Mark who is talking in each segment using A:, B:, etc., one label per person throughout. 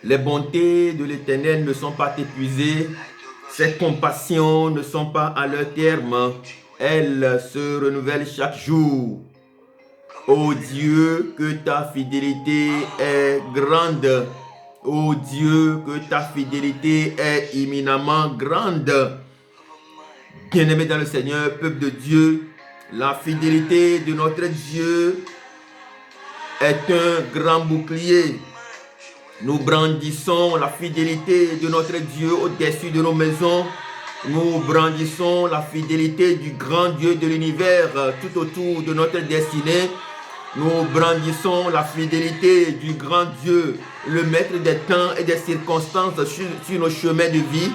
A: Les bontés de l'Éternel ne sont pas épuisées. Ses compassions ne sont pas à leur terme. Elles se renouvellent chaque jour. Ô Dieu, que ta fidélité est grande. Ô Dieu, que ta fidélité est éminemment grande. Bien-aimés dans le Seigneur, peuple de Dieu, la fidélité de notre Dieu est un grand bouclier. Nous brandissons la fidélité de notre Dieu au-dessus de nos maisons. Nous brandissons la fidélité du grand Dieu de l'univers tout autour de notre destinée. Nous brandissons la fidélité du grand Dieu, le maître des temps et des circonstances sur nos chemins de vie.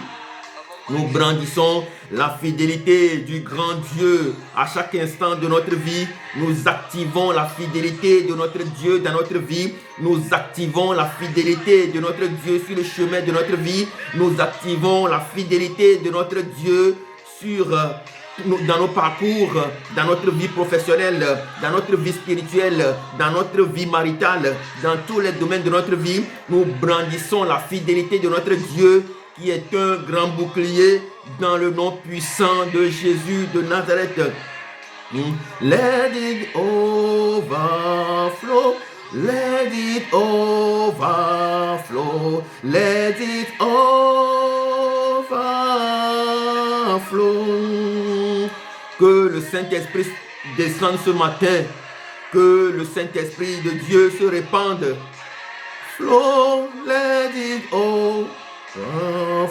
A: Nous brandissons la fidélité du grand Dieu à chaque instant de notre vie. Nous activons la fidélité de notre Dieu dans notre vie. Nous activons la fidélité de notre Dieu sur le chemin de notre vie. Nous activons la fidélité de notre Dieu dans nos parcours, dans notre vie professionnelle, dans notre vie spirituelle, dans notre vie maritale, dans tous les domaines de notre vie. Nous brandissons la fidélité de notre Dieu qui est un grand bouclier dans le nom puissant de Jésus de Nazareth. Let it overflow, let it overflow, let it overflow. Que le Saint-Esprit descende ce matin, que le Saint-Esprit de Dieu se répande. Flow, let it overflow.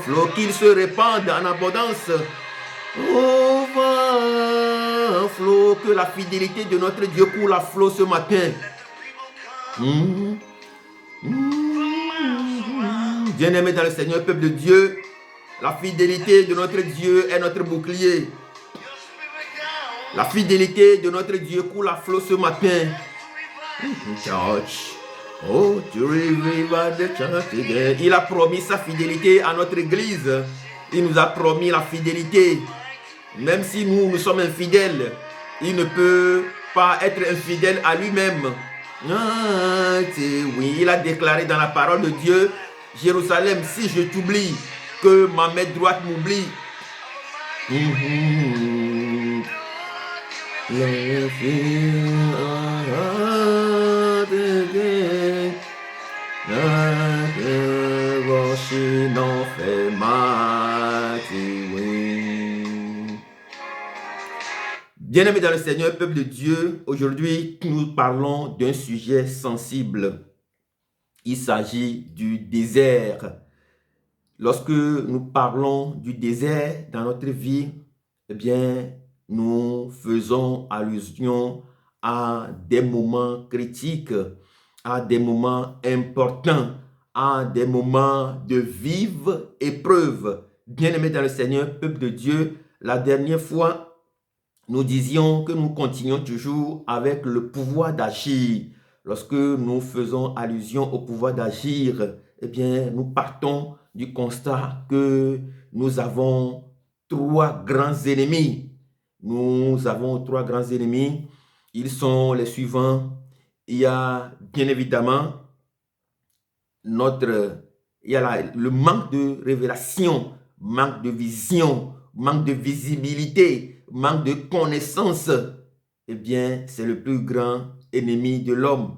A: Flot qu'il se répande en abondance. Overflow, que la fidélité de notre Dieu coule à flot ce matin. Bien-aimés dans le Seigneur, peuple de Dieu, la fidélité de notre Dieu est notre bouclier. La fidélité de notre Dieu coule à flot ce matin. Church. Oh, to revive the church again. Il a promis sa fidélité à notre église. Il nous a promis la fidélité. Même si nous sommes infidèles, il ne peut pas être infidèle à lui-même. Oui, il a déclaré dans la parole de Dieu, Jérusalem, si je t'oublie, que ma main droite m'oublie. Bien-aimés dans le Seigneur, peuple de Dieu, aujourd'hui nous parlons d'un sujet sensible. Il s'agit du désert. Lorsque nous parlons du désert dans notre vie, eh bien, nous faisons allusion à des moments critiques, à des moments importants, à des moments de vive épreuve. Bien-aimés dans le Seigneur, peuple de Dieu, la dernière fois, nous disions que nous continuons toujours avec le pouvoir d'agir. Lorsque nous faisons allusion au pouvoir d'agir, eh bien, nous partons du constat que nous avons trois grands ennemis. Nous avons trois grands ennemis. Ils sont les suivants. Il y a bien évidemment le manque de révélation, manque de vision, manque de visibilité, manque de connaissance. Eh bien, c'est le plus grand ennemi de l'homme.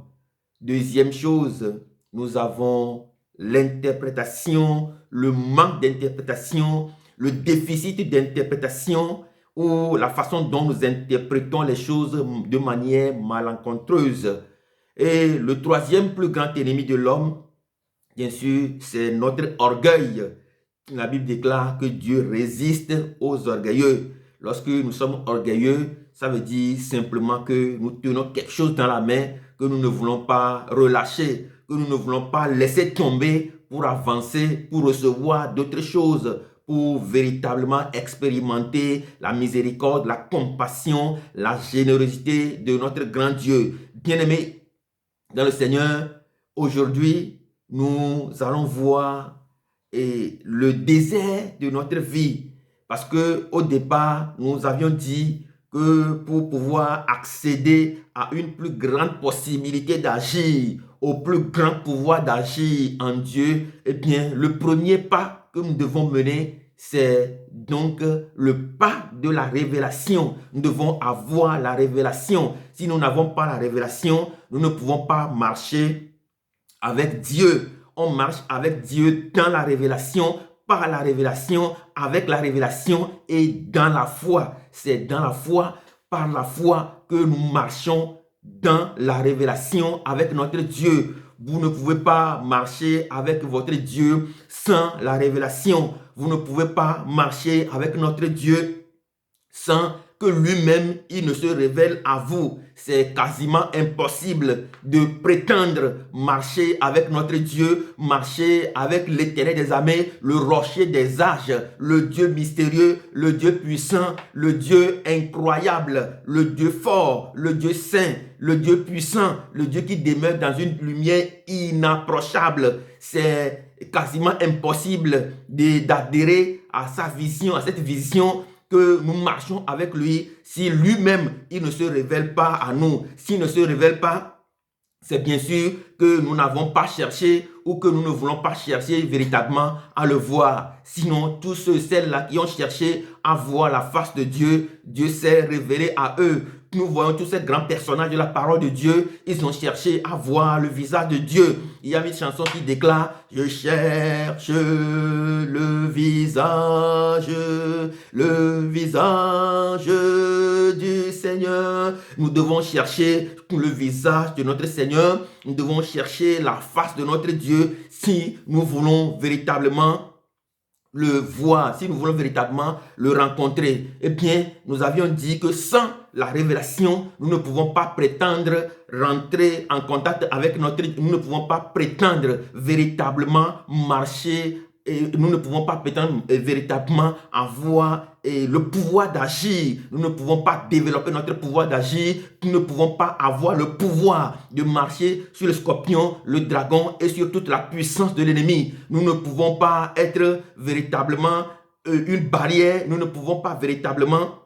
A: Deuxième chose, nous avons l'interprétation, le manque d'interprétation, le déficit d'interprétation ou la façon dont nous interprétons les choses de manière malencontreuse. Et le troisième plus grand ennemi de l'homme, bien sûr, c'est notre orgueil. La Bible déclare que Dieu résiste aux orgueilleux. Lorsque nous sommes orgueilleux, ça veut dire simplement que nous tenons quelque chose dans la main que nous ne voulons pas relâcher, que nous ne voulons pas laisser tomber pour avancer, pour recevoir d'autres choses, pour véritablement expérimenter la miséricorde, la compassion, la générosité de notre grand Dieu. Bien-aimés dans le Seigneur, aujourd'hui, nous allons voir le désert de notre vie. Parce qu'au départ, nous avions dit que pour pouvoir accéder à une plus grande possibilité d'agir, au plus grand pouvoir d'agir en Dieu, eh bien, le premier pas que nous devons mener, c'est donc le pas de la révélation. Nous devons avoir la révélation. Si nous n'avons pas la révélation, nous ne pouvons pas marcher avec Dieu. On marche avec Dieu dans la révélation, par la révélation, avec la révélation et dans la foi. C'est dans la foi, par la foi que nous marchons dans la révélation avec notre Dieu. Vous ne pouvez pas marcher avec votre Dieu sans la révélation. Vous ne pouvez pas marcher avec notre Dieu sans que lui-même, il ne se révèle à vous. C'est quasiment impossible de prétendre marcher avec notre Dieu, marcher avec l'Éternel des armées, le rocher des âges, le Dieu mystérieux, le Dieu puissant, le Dieu incroyable, le Dieu fort, le Dieu saint, le Dieu puissant, le Dieu qui demeure dans une lumière inapprochable. C'est quasiment impossible d'adhérer à sa vision, à cette vision que nous marchons avec lui si lui-même, il ne se révèle pas à nous. S'il ne se révèle pas, c'est bien sûr que nous n'avons pas cherché ou que nous ne voulons pas chercher véritablement à le voir. Sinon, tous ceux, celles-là qui ont cherché à voir la face de Dieu, Dieu s'est révélé à eux. Nous voyons tous ces grands personnages de la parole de Dieu, ils ont cherché à voir le visage de Dieu. Il y a une chanson qui déclare « Je cherche le visage du Seigneur ». Nous devons chercher le visage de notre Seigneur. Nous devons chercher la face de notre Dieu si nous voulons véritablement le voir, si nous voulons véritablement le rencontrer. Eh bien, nous avions dit que sans la révélation, nous ne pouvons pas prétendre rentrer en contact avec notre Dieu. Nous ne pouvons pas prétendre véritablement marcher et nous ne pouvons pas prétendre véritablement avoir le pouvoir d'agir. Nous ne pouvons pas développer notre pouvoir d'agir. Nous ne pouvons pas avoir le pouvoir de marcher sur le scorpion, le dragon et sur toute la puissance de l'ennemi. Nous ne pouvons pas être véritablement une barrière. Nous ne pouvons pas véritablement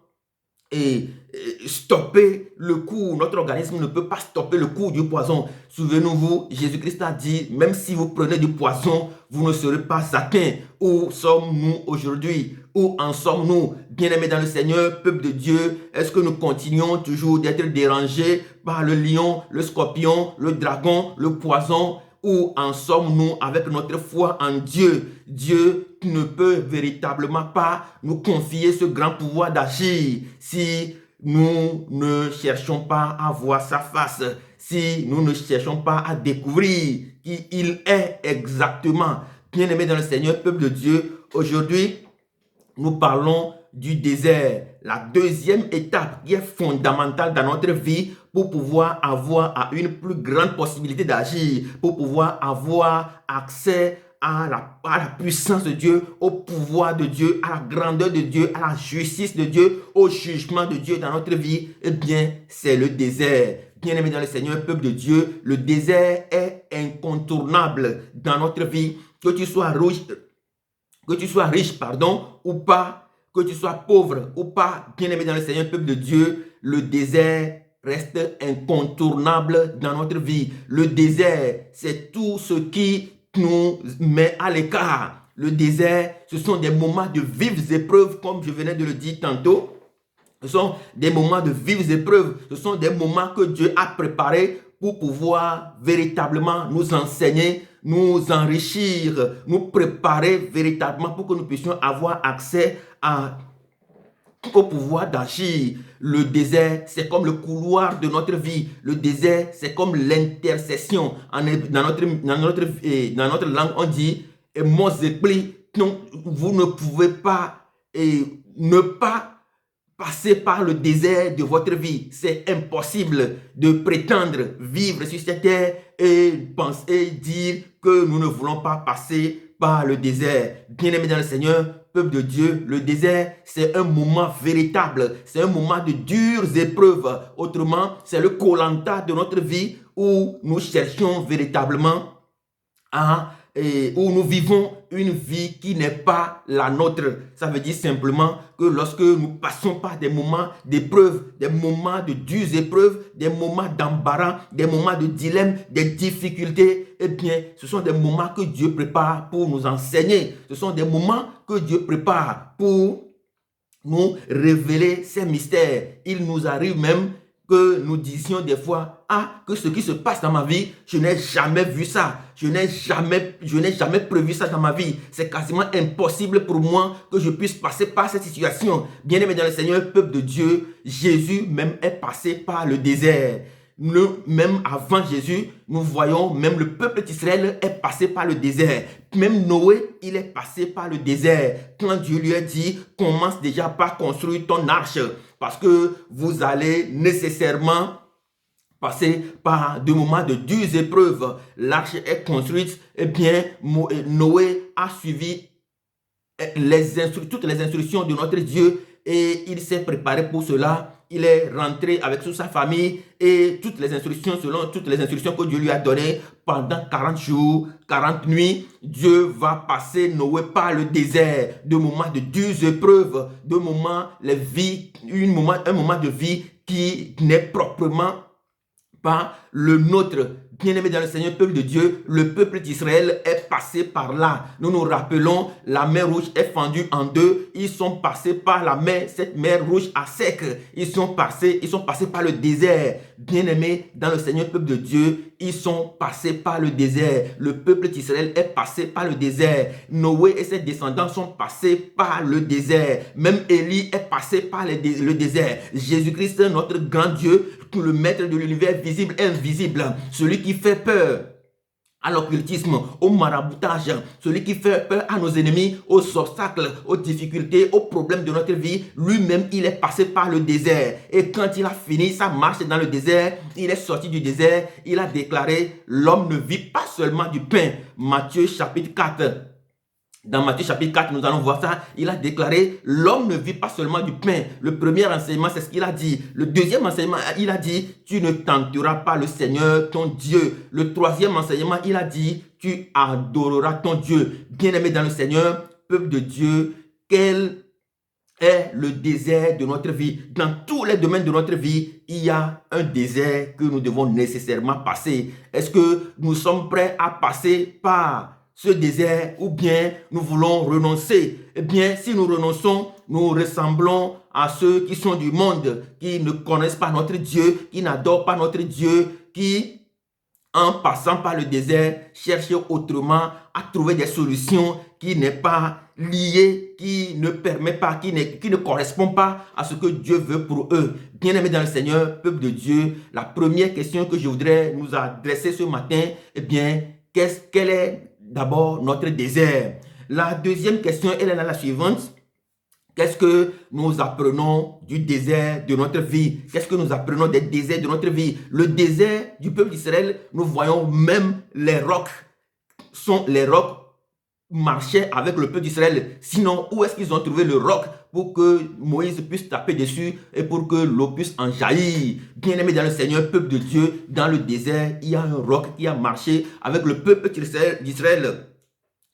A: stopper le coup. Notre organisme ne peut pas stopper le coup du poison. Souvenez-vous, Jésus-Christ a dit, même si vous prenez du poison, vous ne serez pas atteints. Où sommes-nous aujourd'hui? Où en sommes-nous? Bien-aimés dans le Seigneur, peuple de Dieu, est-ce que nous continuons toujours d'être dérangés par le lion, le scorpion, le dragon, le poison? Où en sommes-nous avec notre foi en Dieu? Dieu ne peut véritablement pas nous confier ce grand pouvoir d'agir si nous ne cherchons pas à voir sa face, si nous ne cherchons pas à découvrir qui il est exactement. Bien-aimés dans le Seigneur, peuple de Dieu, aujourd'hui, nous parlons du désert, la deuxième étape qui est fondamentale dans notre vie pour pouvoir avoir à une plus grande possibilité d'agir, pour pouvoir avoir accès à la puissance de Dieu, au pouvoir de Dieu, à la grandeur de Dieu, à la justice de Dieu, au jugement de Dieu dans notre vie. Eh bien, c'est le désert. Bien-aimé dans le Seigneur, peuple de Dieu, le désert est incontournable dans notre vie. Que tu sois riche, ou pas, que tu sois pauvre ou pas, bien-aimé dans le Seigneur, peuple de Dieu, le désert reste incontournable dans notre vie. Le désert, c'est tout ce qui nous met à l'écart. Le désert, ce sont des moments de vives épreuves, comme je venais de le dire tantôt. Ce sont des moments de vives épreuves. Ce sont des moments que Dieu a préparés pour pouvoir véritablement nous enseigner, nous enrichir, nous préparer véritablement pour que nous puissions avoir accès au pouvoir d'agir. Le désert, c'est comme le couloir de notre vie. Le désert, c'est comme l'intercession. Dans notre langue, on dit « Mozepli ». Donc, vous ne pouvez pas ne pas passer par le désert de votre vie. C'est impossible de prétendre vivre sur cette terre et penser, dire que nous ne voulons pas passer par le désert. Bien-aimés dans le Seigneur, peuple de Dieu, le désert, c'est un moment véritable. C'est un moment de dures épreuves. Autrement, c'est le Koh-Lanta de notre vie où nous cherchons véritablement à et où nous vivons une vie qui n'est pas la nôtre. Ça veut dire simplement que lorsque nous passons par des moments d'épreuve, des moments de dures épreuves, des moments d'embarras, des moments de dilemme, des difficultés, eh bien, ce sont des moments que Dieu prépare pour nous enseigner. Ce sont des moments que Dieu prépare pour nous révéler ses mystères. Il nous arrive même que nous disions des fois, que ce qui se passe dans ma vie, je n'ai jamais vu ça, je n'ai jamais prévu ça dans ma vie. C'est quasiment impossible pour moi que je puisse passer par cette situation. Bien-aimé dans le Seigneur, peuple de Dieu, Jésus même est passé par le désert. Même avant Jésus, nous voyons même le peuple d'Israël est passé par le désert. Même Noé, il est passé par le désert. Quand Dieu lui a dit, commence déjà par construire ton arche, parce que vous allez nécessairement passer par des moments de dures épreuves. L'arche est construite, eh bien, Noé a suivi toutes les instructions de notre Dieu et il s'est préparé pour cela. Il est rentré avec toute sa famille et selon toutes les instructions que Dieu lui a données pendant 40 jours, 40 nuits. Dieu va passer Noé par le désert, de moments de dures épreuves, un moment de vie qui n'est proprement pas le nôtre. Bien-aimé dans le Seigneur, peuple de Dieu, le peuple d'Israël est passé par là. Nous nous rappelons, la mer Rouge est fendue en deux. Ils sont passés par la mer, cette mer Rouge à sec. Ils sont passés par le désert. Bien-aimé dans le Seigneur, peuple de Dieu, ils sont passés par le désert. Le peuple d'Israël est passé par le désert. Noé et ses descendants sont passés par le désert. Même Élie est passé par le désert. Jésus-Christ, notre grand Dieu, le maître de l'univers visible et invisible, celui qui fait peur à l'occultisme, au maraboutage, celui qui fait peur à nos ennemis, aux obstacles, aux difficultés, aux problèmes de notre vie, lui-même, il est passé par le désert. Et quand il a fini sa marche dans le désert, il est sorti du désert, il a déclaré, l'homme ne vit pas seulement du pain. Matthieu chapitre 4. Dans Matthieu chapitre 4, nous allons voir ça. Il a déclaré, l'homme ne vit pas seulement du pain. Le premier enseignement, c'est ce qu'il a dit. Le deuxième enseignement, il a dit, tu ne tenteras pas le Seigneur, ton Dieu. Le troisième enseignement, il a dit, tu adoreras ton Dieu. Bien-aimé dans le Seigneur, peuple de Dieu, quel est le désert de notre vie? Dans tous les domaines de notre vie, il y a un désert que nous devons nécessairement passer. Est-ce que nous sommes prêts à passer par ce désert ou bien nous voulons renoncer? Eh bien, si nous renonçons, nous ressemblons à ceux qui sont du monde, qui ne connaissent pas notre Dieu, qui n'adorent pas notre Dieu, qui, en passant par le désert, cherchent autrement à trouver des solutions qui n'est pas liées, qui ne permet pas, qui ne correspond pas à ce que Dieu veut pour eux. Bien-aimés dans le Seigneur, peuple de Dieu, la première question que je voudrais nous adresser ce matin, eh bien, quel est d'abord notre désert? La deuxième question, elle est la suivante. Qu'est-ce que nous apprenons du désert de notre vie? Qu'est-ce que nous apprenons des déserts de notre vie? Le désert du peuple d'Israël, nous voyons même les rocs marchaient avec le peuple d'Israël. Sinon, où est-ce qu'ils ont trouvé le roc pour que Moïse puisse taper dessus et pour que l'eau puisse en jaillir? Bien-aimé dans le Seigneur, peuple de Dieu, dans le désert, il y a un roc qui a marché avec le peuple d'Israël.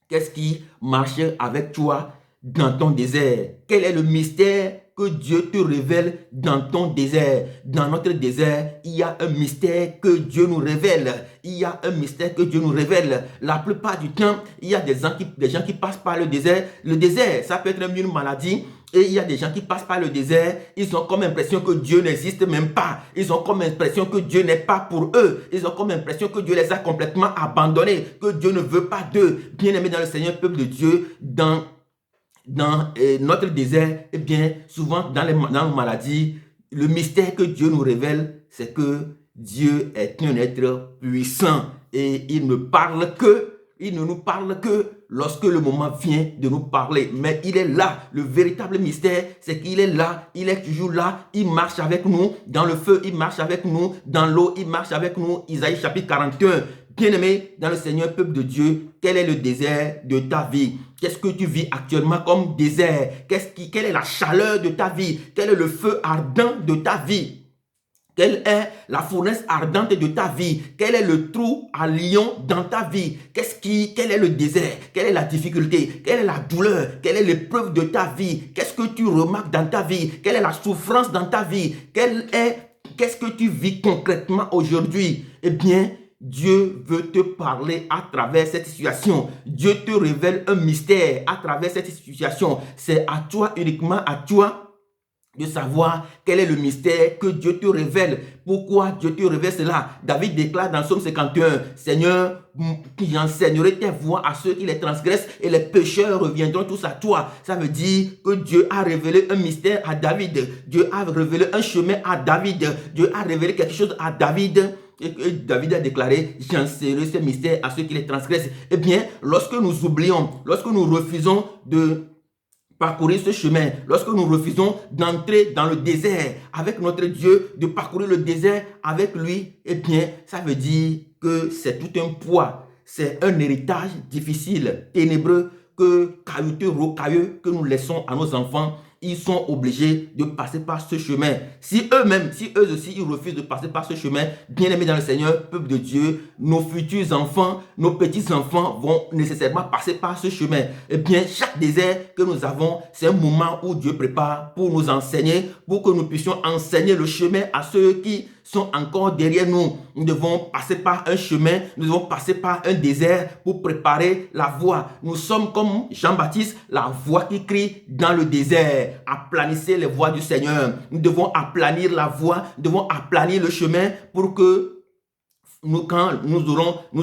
A: Qu'est-ce qui marche avec toi dans ton désert? Quel est le mystère que Dieu te révèle dans ton désert? Dans notre désert, il y a un mystère que Dieu nous révèle. Il y a un mystère que Dieu nous révèle. La plupart du temps, il y a des gens qui passent par le désert. Le désert, ça peut être même une maladie. Et il y a des gens qui passent par le désert, ils ont comme impression que Dieu n'existe même pas. Ils ont comme impression que Dieu n'est pas pour eux. Ils ont comme impression que Dieu les a complètement abandonnés, que Dieu ne veut pas d'eux. Bien-aimés dans le Seigneur, peuple de Dieu, dans notre désert, eh bien, souvent dans nos maladies, le mystère que Dieu nous révèle, c'est que Dieu est un être puissant et il ne nous parle que lorsque le moment vient de nous parler. Mais il est là. Le véritable mystère, c'est qu'il est là. Il est toujours là. Il marche avec nous. Dans le feu, il marche avec nous. Dans l'eau, il marche avec nous. Isaïe chapitre 41. Bien-aimé dans le Seigneur, peuple de Dieu, quel est le désert de ta vie? Qu'est-ce que tu vis actuellement comme désert? Quelle est la chaleur de ta vie? Quel est le feu ardent de ta vie? Quelle est la fournaise ardente de ta vie? Quel est le trou à lion dans ta vie? Quel est le désert? Quelle est la difficulté? Quelle est la douleur? Quelle est l'épreuve de ta vie? Qu'est-ce que tu remarques dans ta vie? Quelle est la souffrance dans ta vie? Qu'est-ce que tu vis concrètement aujourd'hui? Eh bien, Dieu veut te parler à travers cette situation. Dieu te révèle un mystère à travers cette situation. C'est à toi, uniquement à toi, de savoir quel est le mystère que Dieu te révèle. Pourquoi Dieu te révèle cela? David déclare dans Psaume 51, Seigneur, j'enseignerai tes voies à ceux qui les transgressent et les pécheurs reviendront tous à toi. Ça veut dire que Dieu a révélé un mystère à David. Dieu a révélé un chemin à David. Dieu a révélé quelque chose à David. Et David a déclaré, j'enseignerai ce mystère à ceux qui les transgressent. Eh bien, lorsque nous oublions, lorsque nous refusons de parcourir ce chemin, lorsque nous refusons d'entrer dans le désert avec notre Dieu, de parcourir le désert avec lui, eh bien, ça veut dire que c'est tout un poids, c'est un héritage difficile, ténébreux, caillouteux, rocailleux que nous laissons à nos enfants. Ils sont obligés de passer par ce chemin. Si eux aussi, ils refusent de passer par ce chemin, bien-aimés dans le Seigneur, peuple de Dieu, nos futurs enfants, nos petits-enfants vont nécessairement passer par ce chemin. Eh bien, chaque désert que nous avons, c'est un moment où Dieu prépare pour nous enseigner, pour que nous puissions enseigner le chemin à ceux qui sont encore derrière nous. Nous devons passer par un chemin, nous devons passer par un désert pour préparer la voie. Nous sommes comme Jean-Baptiste, la voix qui crie dans le désert. Aplanissez les voies du Seigneur. Nous devons aplanir la voie, nous devons aplanir le chemin pour que quand nous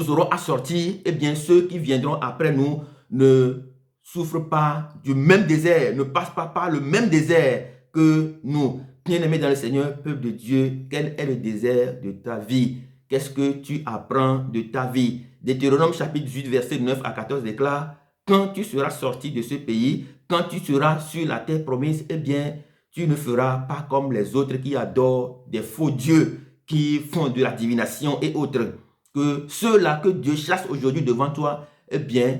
A: aurons à sortir, eh bien ceux qui viendront après nous ne souffrent pas du même désert, ne passent pas par le même désert que nous. Bien-aimé dans le Seigneur, peuple de Dieu, quel est le désert de ta vie? Qu'est-ce que tu apprends de ta vie? Deutéronome chapitre 18, verset 9 à 14 déclare, quand tu seras sorti de ce pays, quand tu seras sur la terre promise, eh bien, tu ne feras pas comme les autres qui adorent des faux dieux, qui font de la divination et autres. Que ceux-là que Dieu chasse aujourd'hui devant toi, eh bien,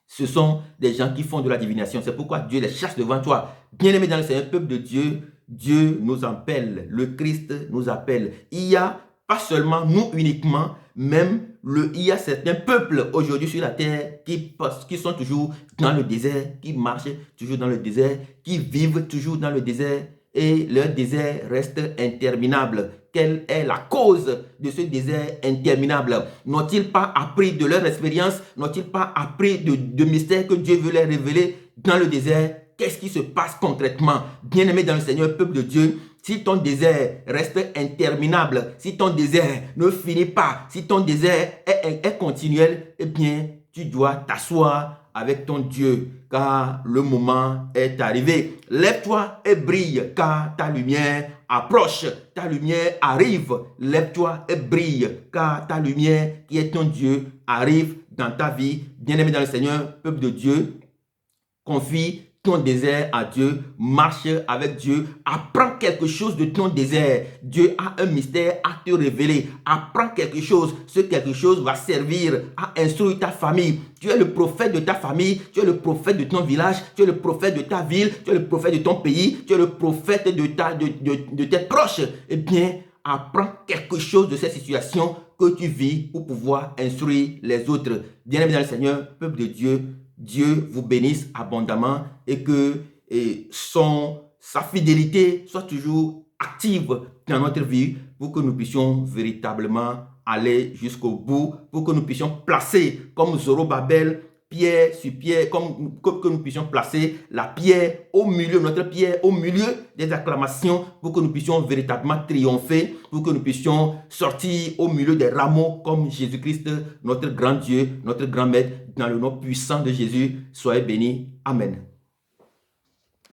A: ce sont des gens qui font de la divination. C'est pourquoi Dieu les chasse devant toi. Bien-aimé dans le Seigneur, peuple de Dieu, Dieu nous appelle, le Christ nous appelle. Il y a pas seulement nous uniquement, il y a certains peuples aujourd'hui sur la terre qui sont toujours dans le désert, qui marchent toujours dans le désert, qui vivent toujours dans le désert et leur désert reste interminable. Quelle est la cause de ce désert interminable? N'ont-ils pas appris de leur expérience? N'ont-ils pas appris de mystères que Dieu veut leur révéler dans le désert? Qu'est-ce qui se passe concrètement? Bien-aimé dans le Seigneur, peuple de Dieu, si ton désert reste interminable, si ton désert ne finit pas, si ton désert est continuel, eh bien, tu dois t'asseoir avec ton Dieu, car le moment est arrivé. Lève-toi et brille, car ta lumière approche, ta lumière arrive. Lève-toi et brille, car ta lumière, qui est ton Dieu, arrive dans ta vie. Bien-aimé dans le Seigneur, peuple de Dieu, confie ton désert à Dieu, marche avec Dieu, apprends quelque chose de ton désert. Dieu a un mystère à te révéler. Apprends quelque chose. Ce quelque chose va servir à instruire ta famille. Tu es le prophète de ta famille, tu es le prophète de ton village, tu es le prophète de ta ville, tu es le prophète de ton pays, tu es le prophète de tes proches. Eh bien, apprends quelque chose de cette situation que tu vis pour pouvoir instruire les autres. Bien-aimé dans le Seigneur, peuple de Dieu, Dieu vous bénisse abondamment et que sa fidélité soit toujours active dans notre vie pour que nous puissions véritablement aller jusqu'au bout, pour que nous puissions placer comme Zorobabel, pierre sur pierre, que nous puissions placer la pierre au milieu, notre pierre au milieu des acclamations, pour que nous puissions véritablement triompher, pour que nous puissions sortir au milieu des rameaux comme Jésus-Christ, notre grand Dieu, notre grand Maître, dans le nom puissant de Jésus. Soyez bénis. Amen.